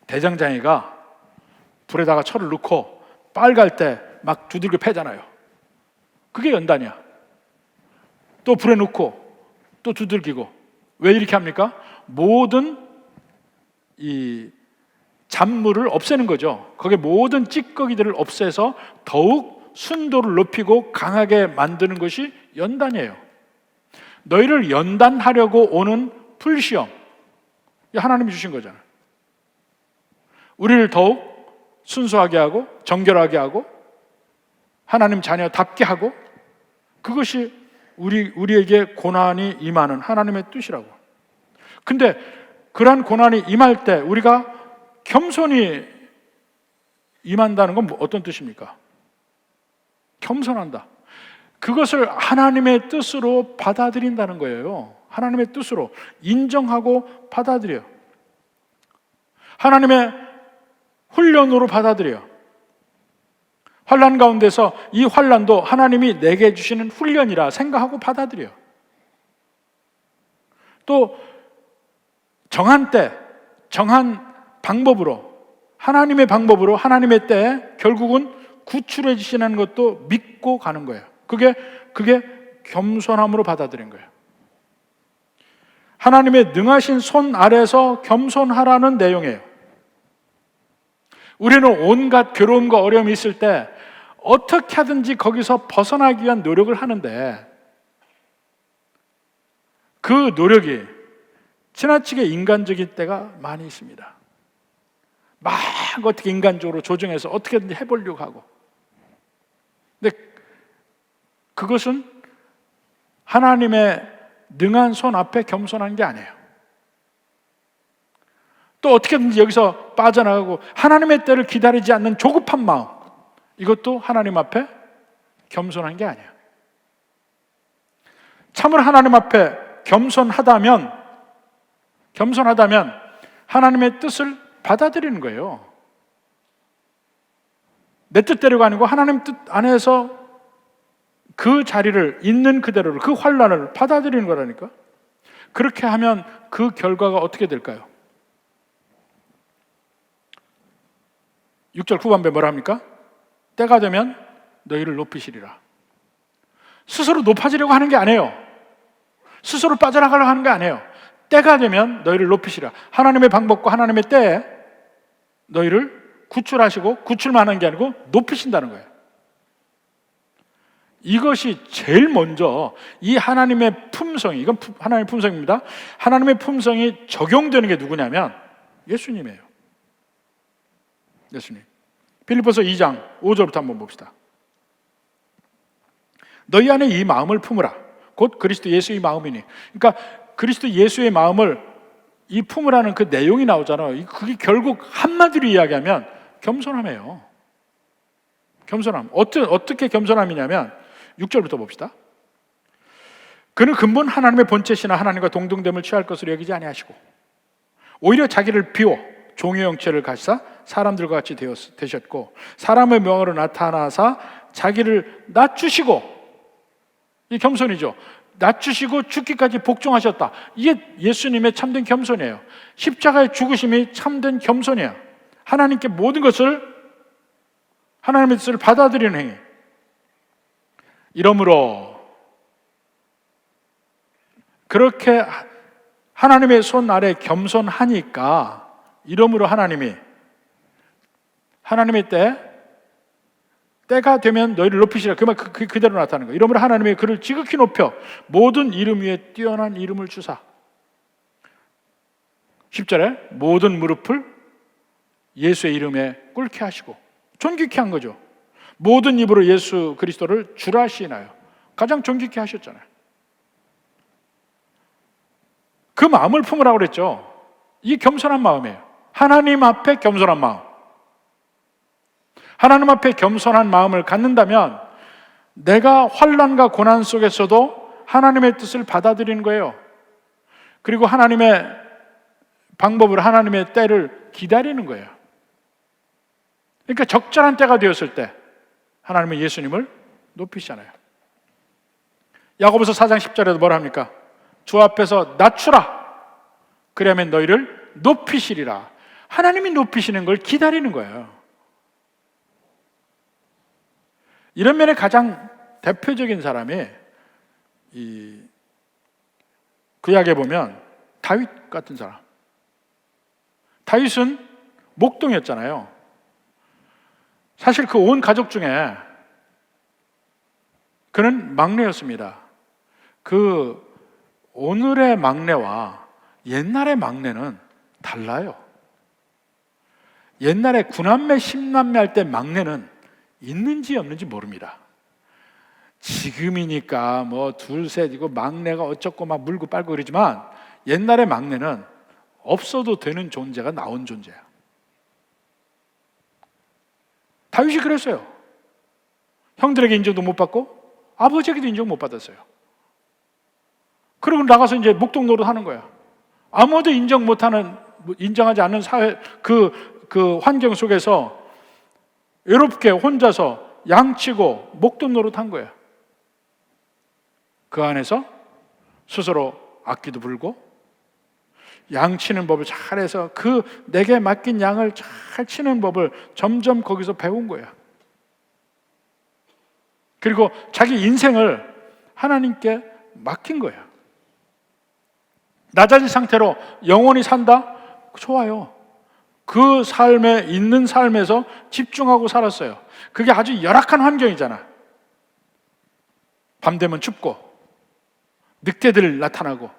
대장장이가 불에다가 철을 넣고 빨갈 때 막 두들겨 패잖아요. 그게 연단이야. 또 불에 넣고 또 두들기고. 왜 이렇게 합니까? 모든 이 잔물을 없애는 거죠. 거기에 모든 찌꺼기들을 없애서 더욱 순도를 높이고 강하게 만드는 것이 연단이에요. 너희를 연단하려고 오는 불시험. 하나님이 주신 거잖아요. 우리를 더욱 순수하게 하고 정결하게 하고 하나님 자녀답게 하고, 그것이 우리에게 고난이 임하는 하나님의 뜻이라고. 근데 그러한 고난이 임할 때 우리가 겸손히 임한다는 건 어떤 뜻입니까? 겸손한다. 그것을 하나님의 뜻으로 받아들인다는 거예요. 하나님의 뜻으로 인정하고 받아들여요. 하나님의 훈련으로 받아들여요. 환난 가운데서 이 환난도 하나님이 내게 주시는 훈련이라 생각하고 받아들여요. 또 정한 때, 정한 방법으로, 하나님의 방법으로 하나님의 때에 결국은 구출해 주시는 것도 믿고 가는 거예요. 그게 겸손함으로 받아들인 거예요. 하나님의 능하신 손 아래서 겸손하라는 내용이에요. 우리는 온갖 괴로움과 어려움이 있을 때 어떻게 하든지 거기서 벗어나기 위한 노력을 하는데, 그 노력이 지나치게 인간적일 때가 많이 있습니다. 막 어떻게 인간적으로 조정해서 어떻게든지 해보려고 하고. 근데 그것은 하나님의 능한 손 앞에 겸손한 게 아니에요. 또 어떻게든지 여기서 빠져나가고 하나님의 때를 기다리지 않는 조급한 마음, 이것도 하나님 앞에 겸손한 게 아니에요. 참으로 하나님 앞에 겸손하다면 하나님의 뜻을 받아들이는 거예요. 내 뜻대로가 아니고 하나님 뜻 안에서 그 자리를 있는 그대로를, 그 환난을 받아들이는 거라니까. 그렇게 하면 그 결과가 어떻게 될까요? 6절 후반부에 뭐라 합니까? 때가 되면 너희를 높이시리라. 스스로 높아지려고 하는 게 아니에요. 스스로 빠져나가려고 하는 게 아니에요. 때가 되면 너희를 높이시라. 하나님의 방법과 하나님의 때에 너희를 구출하시고, 구출만 하는 게 아니고 높이신다는 거예요. 이것이 제일 먼저 이 하나님의 품성이, 이건 하나님의 품성입니다. 하나님의 품성이 적용되는 게 누구냐면 예수님이에요. 예수님. 빌립보서 2장 5절부터 한번 봅시다. 너희 안에 이 마음을 품으라. 곧 그리스도 예수의 마음이니. 그러니까 그리스도 예수의 마음을 이 품으라는 그 내용이 나오잖아요. 그게 결국 한마디로 이야기하면 겸손함이에요. 겸손함. 어떻게 겸손함이냐면 6절부터 봅시다. 그는 근본 하나님의 본체시나 하나님과 동등됨을 취할 것으로 여기지 아니하시고 오히려 자기를 비워 종의 형체를 가지사 사람들과 같이 되셨고 사람의 명으로 나타나사 자기를 낮추시고, 이 겸손이죠. 낮추시고 죽기까지 복종하셨다. 이게 예수님의 참된 겸손이에요. 십자가의 죽으심이 참된 겸손이에요. 하나님께 모든 것을, 하나님의 뜻을 받아들이는 행위. 이러므로 그렇게 하나님의 손 아래 겸손하니까, 이러므로 하나님의 때가 되면 너희를 높이시라. 그 말 그대로 나타나는 거예요. 이러므로 하나님의 그를 지극히 높여 모든 이름 위에 뛰어난 이름을 주사. 10절에 모든 무릎을 예수의 이름에 꿇게 하시고, 존귀케 한 거죠. 모든 입으로 예수 그리스도를 주라 시인하여. 가장 존귀케 하셨잖아요. 그 마음을 품으라고 그랬죠. 이 겸손한 마음이에요. 하나님 앞에 겸손한 마음. 하나님 앞에 겸손한 마음을 갖는다면 내가 환난과 고난 속에서도 하나님의 뜻을 받아들이는 거예요. 그리고 하나님의 방법을, 하나님의 때를 기다리는 거예요. 그러니까 적절한 때가 되었을 때 하나님은 예수님을 높이시잖아요. 야고보서 4장 10절에도 뭐라 합니까? 주 앞에서 낮추라. 그러면 너희를 높이시리라. 하나님이 높이시는 걸 기다리는 거예요. 이런 면에 가장 대표적인 사람이 이 구약에 보면 다윗 같은 사람. 다윗은 목동이었잖아요. 사실 그 온 가족 중에 그는 막내였습니다. 그 오늘의 막내와 옛날의 막내는 달라요. 옛날에 9남매 10남매 할 때 막내는 있는지 없는지 모릅니다. 지금이니까 뭐 둘, 셋 이고 막내가 어쩌고 막 물고 빨고 그러지만 옛날의 막내는 없어도 되는 존재가 나온 존재야. 다윗이 그랬어요. 형들에게 인정도 못 받고 아버지에게도 인정 못 받았어요. 그리고 나가서 이제 목동 노릇 하는 거야. 아무도 인정하지 않는 사회, 그 환경 속에서 외롭게 혼자서 양치고 목돈 노릇 한 거야. 그 안에서 스스로 악기도 불고 양치는 법을 잘해서 내게 맡긴 양을 잘 치는 법을 점점 거기서 배운 거야. 그리고 자기 인생을 하나님께 맡긴 거야. 낮아진 상태로 영원히 산다? 좋아요. 그 삶에 있는 삶에서 집중하고 살았어요. 그게 아주 열악한 환경이잖아. 밤 되면 춥고 늑대들 나타나고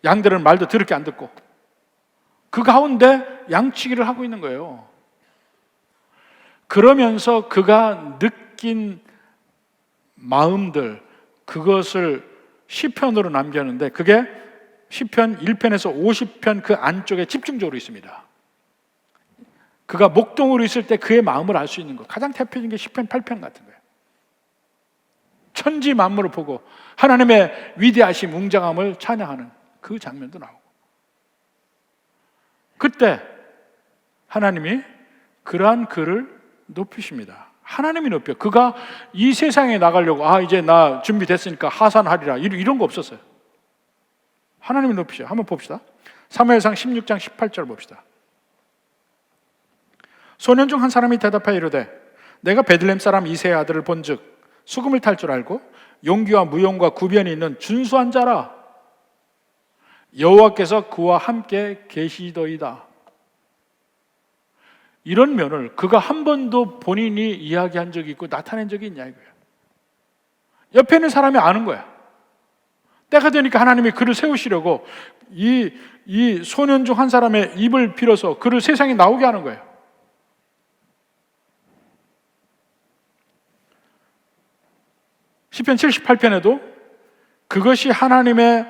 양들은 말도 더럽게 안 듣고 그 가운데 양치기를 하고 있는 거예요. 그러면서 그가 느낀 마음들, 그것을 시편으로 남겼는데 그게 시편 1편에서 50편 그 안쪽에 집중적으로 있습니다. 그가 목동으로 있을 때 그의 마음을 알 수 있는 것, 가장 대표적인 게 시편 8편 같은 거예요. 천지 만물을 보고 하나님의 위대하심, 웅장함을 찬양하는 그 장면도 나오고, 그때 하나님이 그러한 그를 높이십니다. 하나님이 높여. 그가 이 세상에 나가려고 이제 나 준비됐으니까 하산하리라 이런 거 없었어요. 하나님이 높이셔. 한번 봅시다. 사무엘상 16장 18절 봅시다. 소년 중 한 사람이 대답하여 이르되 내가 베들레헴 사람 이새의 아들을 본즉 수금을 탈 줄 알고 용기와 무용과 구변이 있는 준수한 자라. 여호와께서 그와 함께 계시더이다. 이런 면을 그가 한 번도 본인이 이야기한 적이 있고 나타낸 적이 있냐 이거예요. 옆에 있는 사람이 아는 거야. 때가 되니까 하나님이 그를 세우시려고 이 소년 중 한 사람의 입을 빌어서 그를 세상에 나오게 하는 거예요. 시편 78편에도 그것이 하나님의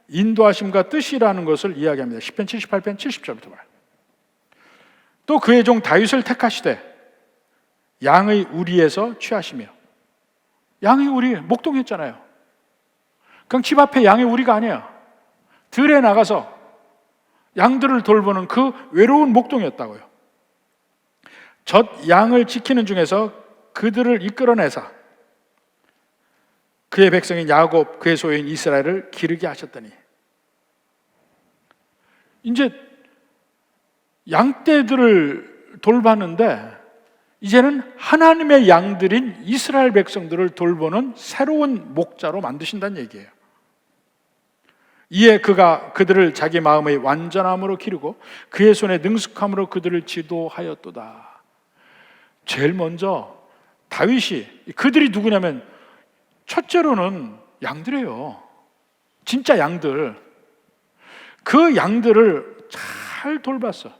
인도하심과 뜻이라는 것을 이야기합니다. 시편 78편 70절부터 봐요. 또 그의 종 다윗을 택하시되 양의 우리에서 취하시며, 양의 우리 목동했잖아요. 그냥 집 앞에 양의 우리가 아니야. 들에 나가서 양들을 돌보는 그 외로운 목동이었다고요. 젖 양을 지키는 중에서 그들을 이끌어내사 그의 백성인 야곱, 그의 소유인 이스라엘을 기르게 하셨더니, 이제 양떼들을 돌봤는데 이제는 하나님의 양들인 이스라엘 백성들을 돌보는 새로운 목자로 만드신다는 얘기예요. 이에 그가 그들을 자기 마음의 완전함으로 기르고 그의 손에 능숙함으로 그들을 지도하였도다. 제일 먼저 다윗이, 그들이 누구냐면 첫째로는 양들이에요. 진짜 양들. 그 양들을 잘 돌봤어.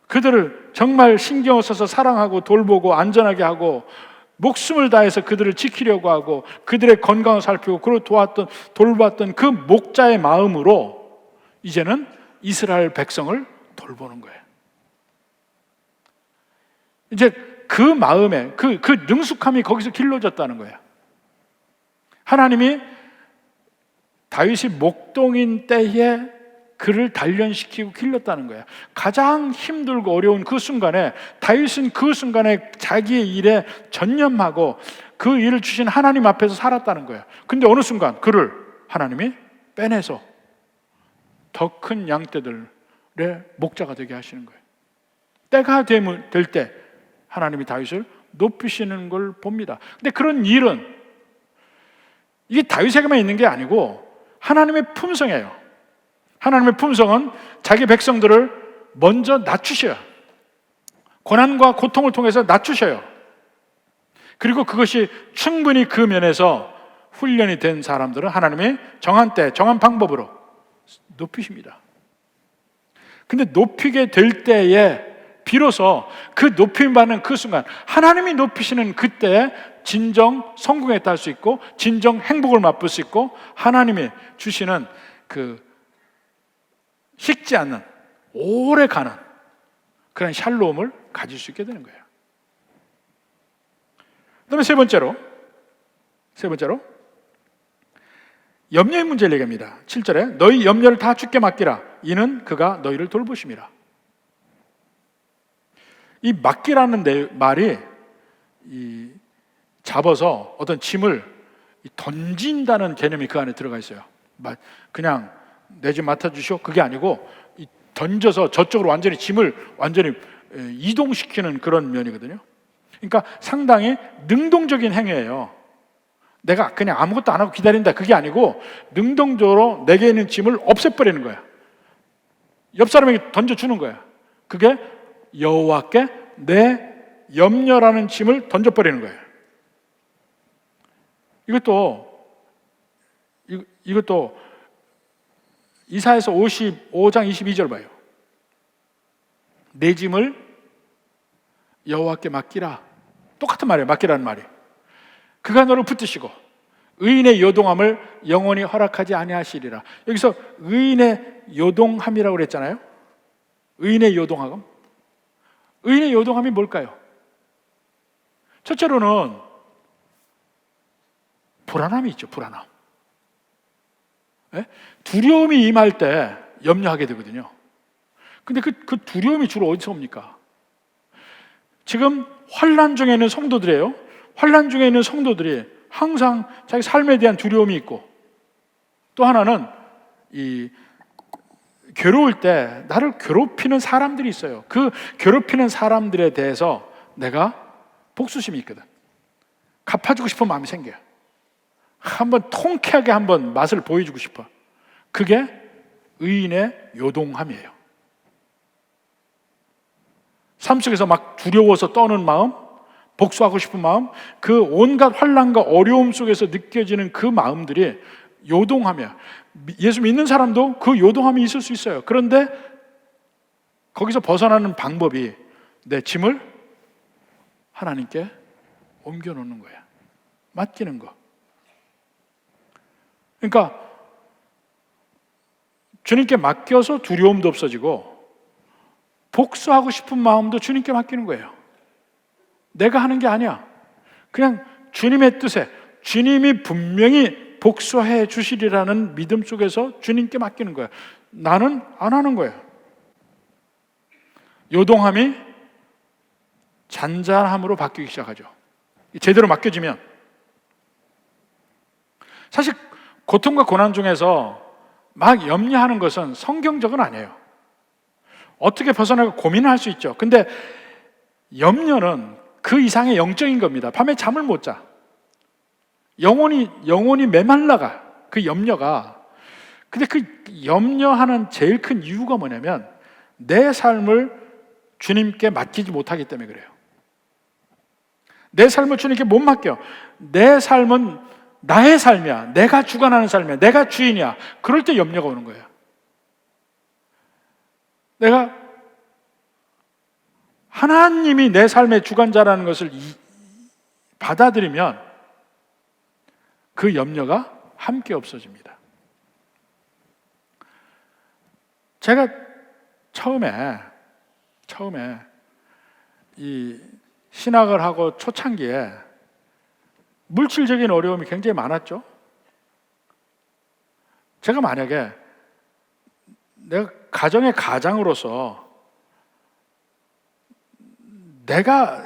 그들을 정말 신경 써서 사랑하고 돌보고 안전하게 하고 목숨을 다해서 그들을 지키려고 하고 그들의 건강을 살피고 그를 돌봤던 그 목자의 마음으로 이제는 이스라엘 백성을 돌보는 거예요. 이제 그 마음에 그 능숙함이 거기서 길러졌다는 거예요. 하나님이 다윗이 목동인 때에 그를 단련시키고 길렀다는 거예요. 가장 힘들고 어려운 그 순간에 다윗은 그 순간에 자기의 일에 전념하고 그 일을 주신 하나님 앞에서 살았다는 거예요. 근데 어느 순간 그를 하나님이 빼내서 더 큰 양떼들의 목자가 되게 하시는 거예요. 때가 될 때 하나님이 다윗을 높이시는 걸 봅니다. 근데 그런 일은 이게 다윗에게만 있는 게 아니고 하나님의 품성이에요. 하나님의 품성은 자기 백성들을 먼저 낮추셔요. 고난과 고통을 통해서 낮추셔요. 그리고 그것이 충분히 그 면에서 훈련이 된 사람들은 하나님이 정한 때, 정한 방법으로 높이십니다. 근데 높이게 될 때에 비로소 그 높임받는 그 순간, 하나님이 높이시는 그때에 진정 성공에 딸 수 있고 진정 행복을 맛볼 수 있고 하나님이 주시는 그 식지 않는 오래 가는 그런 샬롬을 가질 수 있게 되는 거예요. 그다음에 세 번째로 염려의 문제를 얘기합니다. 7절에 너희 염려를 다 주께 맡기라. 이는 그가 너희를 돌보심이라. 이 맡기라는 말이 잡아서 어떤 짐을 던진다는 개념이 그 안에 들어가 있어요. 그냥 내 집 맡아주시오 그게 아니고 던져서 저쪽으로 완전히 짐을 완전히 이동시키는 그런 면이거든요. 그러니까 상당히 능동적인 행위예요. 내가 그냥 아무것도 안 하고 기다린다 그게 아니고 능동적으로 내게 있는 짐을 없애버리는 거야. 옆 사람에게 던져주는 거야. 그게 여호와께 내 염려라는 짐을 던져버리는 거예요. 이것도 이사야서 55장 22절 봐요. 내 짐을 여호와께 맡기라. 똑같은 말이에요. 맡기라는 말이. 그가 너를 붙드시고 의인의 요동함을 영원히 허락하지 아니하시리라. 여기서 의인의 요동함이라고 그랬잖아요. 의인의 요동함. 의인의 요동함이 뭘까요? 첫째로는 불안함이 있죠. 불안함. 네? 두려움이 임할 때 염려하게 되거든요. 근데 그 두려움이 주로 어디서 옵니까? 지금 환난 중에 있는 성도들이에요. 환난 중에 있는 성도들이 항상 자기 삶에 대한 두려움이 있고, 또 하나는 괴로울 때 나를 괴롭히는 사람들이 있어요. 그 괴롭히는 사람들에 대해서 내가 복수심이 있거든. 갚아주고 싶은 마음이 생겨요. 한번 통쾌하게 한번 맛을 보여주고 싶어. 그게 의인의 요동함이에요. 삶 속에서 막 두려워서 떠는 마음, 복수하고 싶은 마음, 그 온갖 환난과 어려움 속에서 느껴지는 그 마음들이 요동하며, 예수 믿는 사람도 그 요동함이 있을 수 있어요. 그런데 거기서 벗어나는 방법이 내 짐을 하나님께 옮겨놓는 거야. 맡기는 거. 그러니까 주님께 맡겨서 두려움도 없어지고 복수하고 싶은 마음도 주님께 맡기는 거예요. 내가 하는 게 아니야. 그냥 주님의 뜻에, 주님이 분명히 복수해 주시리라는 믿음 속에서 주님께 맡기는 거예요. 나는 안 하는 거예요. 요동함이 잔잔함으로 바뀌기 시작하죠. 제대로 맡겨지면. 사실 고통과 고난 중에서 막 염려하는 것은 성경적은 아니에요. 어떻게 벗어나고 고민을 할 수 있죠. 근데 염려는 그 이상의 영적인 겁니다. 밤에 잠을 못 자. 영혼이 메말라가, 그 염려가. 근데 그 염려하는 제일 큰 이유가 뭐냐면 내 삶을 주님께 맡기지 못하기 때문에 그래요. 내 삶을 주님께 못 맡겨. 내 삶은 나의 삶이야. 내가 주관하는 삶이야. 내가 주인이야. 그럴 때 염려가 오는 거예요. 내가 하나님이 내 삶의 주관자라는 것을 받아들이면 그 염려가 함께 없어집니다. 제가 처음에 이 신학을 하고 초창기에 물질적인 어려움이 굉장히 많았죠. 제가 만약에 내가 가정의 가장으로서 내가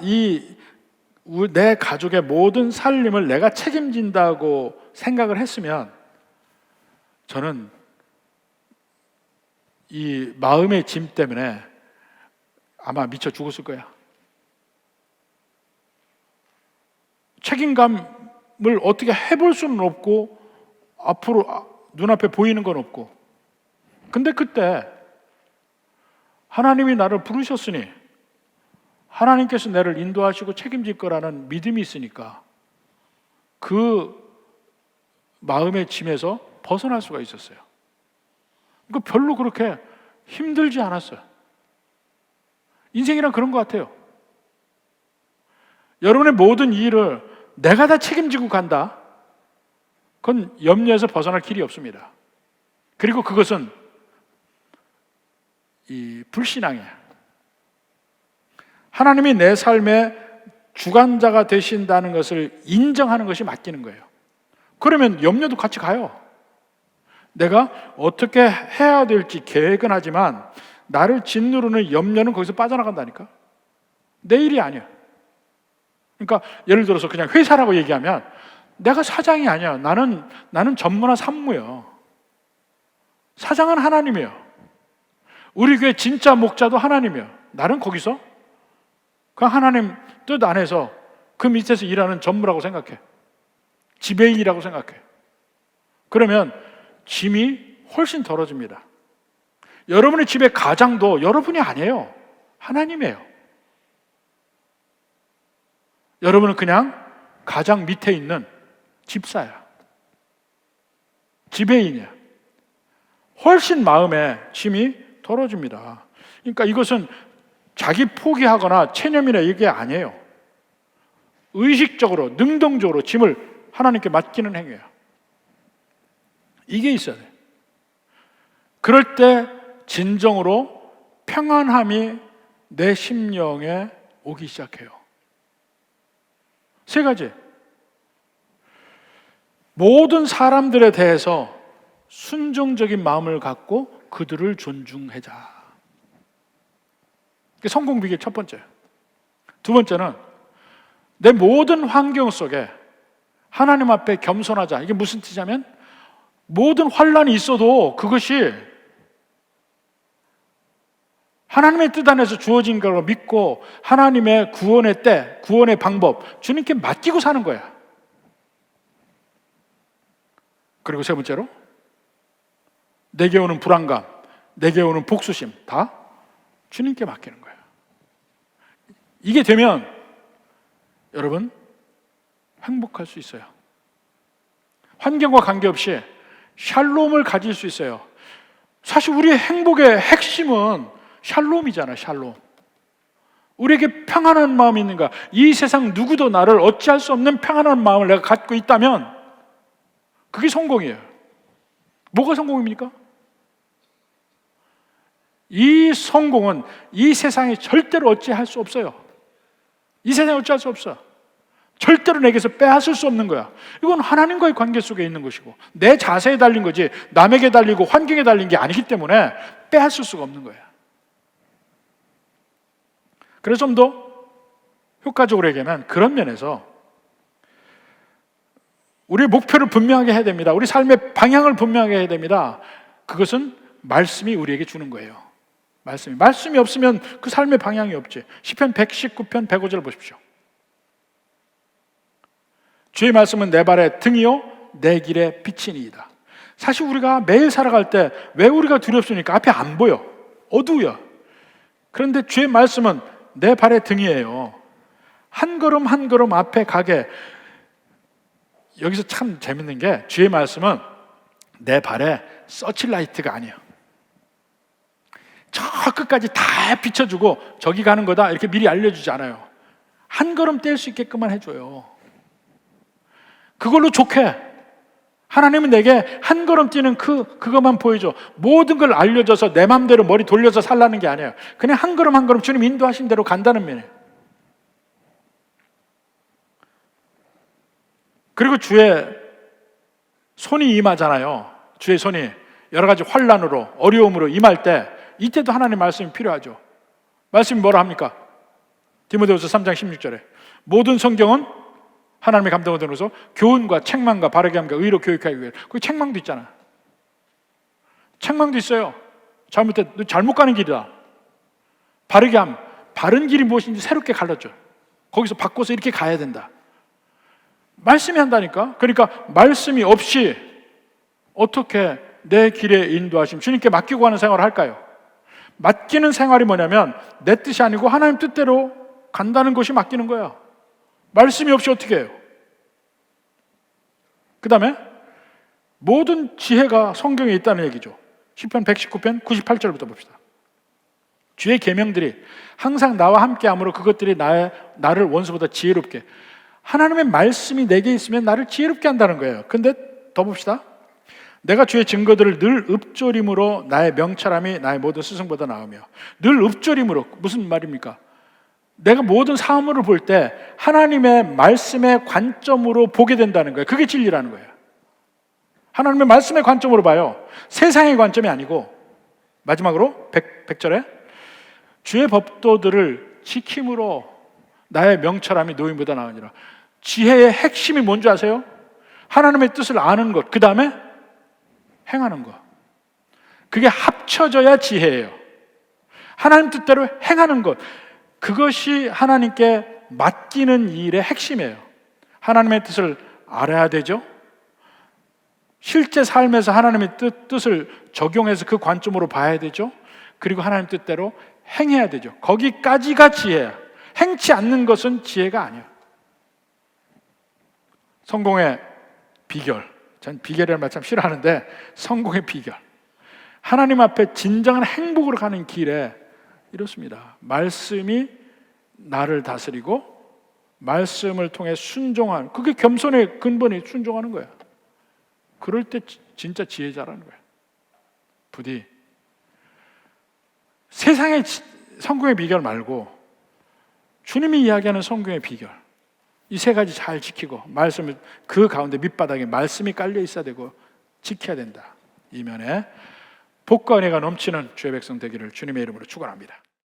내 가족의 모든 살림을 내가 책임진다고 생각을 했으면 저는 이 마음의 짐 때문에 아마 미쳐 죽었을 거야. 책임감을 어떻게 해볼 수는 없고 앞으로 눈앞에 보이는 건 없고. 근데 그때 하나님이 나를 부르셨으니 하나님께서 나를 인도하시고 책임질 거라는 믿음이 있으니까 그 마음의 짐에서 벗어날 수가 있었어요. 그러니까 별로 그렇게 힘들지 않았어요. 인생이란 그런 것 같아요. 여러분의 모든 일을 내가 다 책임지고 간다. 그건 염려에서 벗어날 길이 없습니다. 그리고 그것은 이 불신앙이야. 하나님이 내 삶의 주관자가 되신다는 것을 인정하는 것이 맡기는 거예요. 그러면 염려도 같이 가요. 내가 어떻게 해야 될지 계획은 하지만 나를 짓누르는 염려는 거기서 빠져나간다니까. 내 일이 아니야. 그러니까 예를 들어서 그냥 회사라고 얘기하면 내가 사장이 아니야. 나는 전무나 산무예요. 사장은 하나님이에요. 우리 교회 진짜 목자도 하나님이에요. 나는 거기서 그 하나님 뜻 안에서 그 밑에서 일하는 전무라고 생각해. 지배인이라고 생각해. 그러면 짐이 훨씬 덜어집니다. 여러분의 집의 가장도 여러분이 아니에요. 하나님이에요. 여러분은 그냥 가장 밑에 있는 집사야. 지배인이야. 훨씬 마음에 짐이 덜어집니다. 그러니까 이것은 자기 포기하거나 체념이나 이게 아니에요. 의식적으로, 능동적으로 짐을 하나님께 맡기는 행위예요. 이게 있어야 돼요. 그럴 때 진정으로 평안함이 내 심령에 오기 시작해요. 세 가지. 모든 사람들에 대해서 순종적인 마음을 갖고 그들을 존중하자. 성공 비결 첫 번째. 두 번째는 내 모든 환경 속에 하나님 앞에 겸손하자. 이게 무슨 뜻이냐면 모든 환난이 있어도 그것이 하나님의 뜻 안에서 주어진 걸 믿고 하나님의 구원의 때, 구원의 방법 주님께 맡기고 사는 거야. 그리고 세 번째로 내게 오는 불안감, 내게 오는 복수심 다 주님께 맡기는 거야. 이게 되면 여러분 행복할 수 있어요. 환경과 관계없이 샬롬을 가질 수 있어요. 사실 우리의 행복의 핵심은 샬롬이잖아요. 샬롬. 우리에게 평안한 마음이 있는가? 이 세상 누구도 나를 어찌할 수 없는 평안한 마음을 내가 갖고 있다면 그게 성공이에요. 뭐가 성공입니까? 이 성공은 이 세상에 절대로 어찌할 수 없어요. 이 세상에 어찌할 수 없어. 절대로 내게서 빼앗을 수 없는 거야. 이건 하나님과의 관계 속에 있는 것이고 내 자세에 달린 거지 남에게 달리고 환경에 달린 게 아니기 때문에 빼앗을 수가 없는 거야. 그래서 좀 더 효과적으로 얘기하면 그런 면에서 우리의 목표를 분명하게 해야 됩니다. 우리 삶의 방향을 분명하게 해야 됩니다. 그것은 말씀이 우리에게 주는 거예요. 말씀이 없으면 그 삶의 방향이 없지. 시편 119편 105절 보십시오. 주의 말씀은 내 발의 등이요 내 길의 빛이니이다. 사실 우리가 매일 살아갈 때 왜 우리가 두렵습니까? 앞에 안 보여. 어두워요. 그런데 주의 말씀은 내 발의 등이에요. 한 걸음 한 걸음 앞에 가게. 여기서 참 재밌는 게 주의 말씀은 내 발에 서치라이트가 아니에요. 저 끝까지 다 비춰주고 저기 가는 거다 이렇게 미리 알려주지 않아요. 한 걸음 뗄 수 있게끔만 해줘요. 그걸로 좋게 하나님은 내게 한 걸음 뛰는 그것만 보여줘. 모든 걸 알려줘서 내 맘대로 머리 돌려서 살라는 게 아니에요. 그냥 한 걸음 한 걸음 주님 인도하신 대로 간다는 면이에요. 그리고 주의 손이 임하잖아요. 주의 손이 여러 가지 환난으로 어려움으로 임할 때 이때도 하나님 말씀이 필요하죠. 말씀이 뭐라 합니까? 디모데후서 3장 16절에 모든 성경은 하나님의 감동을 들어서 교훈과 책망과 바르게 함과 의로 교육하기 위해. 거기 책망도 있잖아. 책망도 있어요. 잘못해 너 잘못 가는 길이다. 바르게 함, 바른 길이 무엇인지 새롭게 가르쳐. 거기서 바꿔서 이렇게 가야 된다. 말씀이 한다니까. 그러니까 말씀이 없이 어떻게 내 길에 인도하심 주님께 맡기고 가는 생활을 할까요? 맡기는 생활이 뭐냐면 내 뜻이 아니고 하나님 뜻대로 간다는 것이 맡기는 거야. 말씀이 없이 어떻게 해요? 그 다음에 모든 지혜가 성경에 있다는 얘기죠. 시편 119편 98절부터 봅시다. 주의 계명들이 항상 나와 함께함으로 그것들이 나를 원수보다 지혜롭게. 하나님의 말씀이 내게 있으면 나를 지혜롭게 한다는 거예요. 근데 더 봅시다. 내가 주의 증거들을 늘 읊조림으로 나의 명철함이 나의 모든 스승보다 나으며. 늘 읊조림으로 무슨 말입니까? 내가 모든 사물을 볼 때 하나님의 말씀의 관점으로 보게 된다는 거예요. 그게 진리라는 거예요. 하나님의 말씀의 관점으로 봐요. 세상의 관점이 아니고. 마지막으로 100절에 주의 법도들을 지킴으로 나의 명철함이 노임보다 나으니라. 지혜의 핵심이 뭔지 아세요? 하나님의 뜻을 아는 것, 그 다음에 행하는 것. 그게 합쳐져야 지혜예요. 하나님 뜻대로 행하는 것, 그것이 하나님께 맡기는 일의 핵심이에요. 하나님의 뜻을 알아야 되죠. 실제 삶에서 하나님의 뜻을 적용해서 그 관점으로 봐야 되죠. 그리고 하나님 뜻대로 행해야 되죠. 거기까지가 지혜야. 행치 않는 것은 지혜가 아니에요. 성공의 비결, 전 비결이라는 말 참 싫어하는데 성공의 비결, 하나님 앞에 진정한 행복으로 가는 길에 이렇습니다. 말씀이 나를 다스리고 말씀을 통해 순종하는, 그게 겸손의 근본이 순종하는 거야. 그럴 때 진짜 지혜자라는 거야. 부디 세상의 성공의 비결 말고 주님이 이야기하는 성공의 비결, 이 세 가지 잘 지키고 말씀을 그 가운데 밑바닥에 말씀이 깔려 있어야 되고 지켜야 된다. 이면에 복과 은혜가 넘치는 주의 백성 되기를 주님의 이름으로 축원합니다.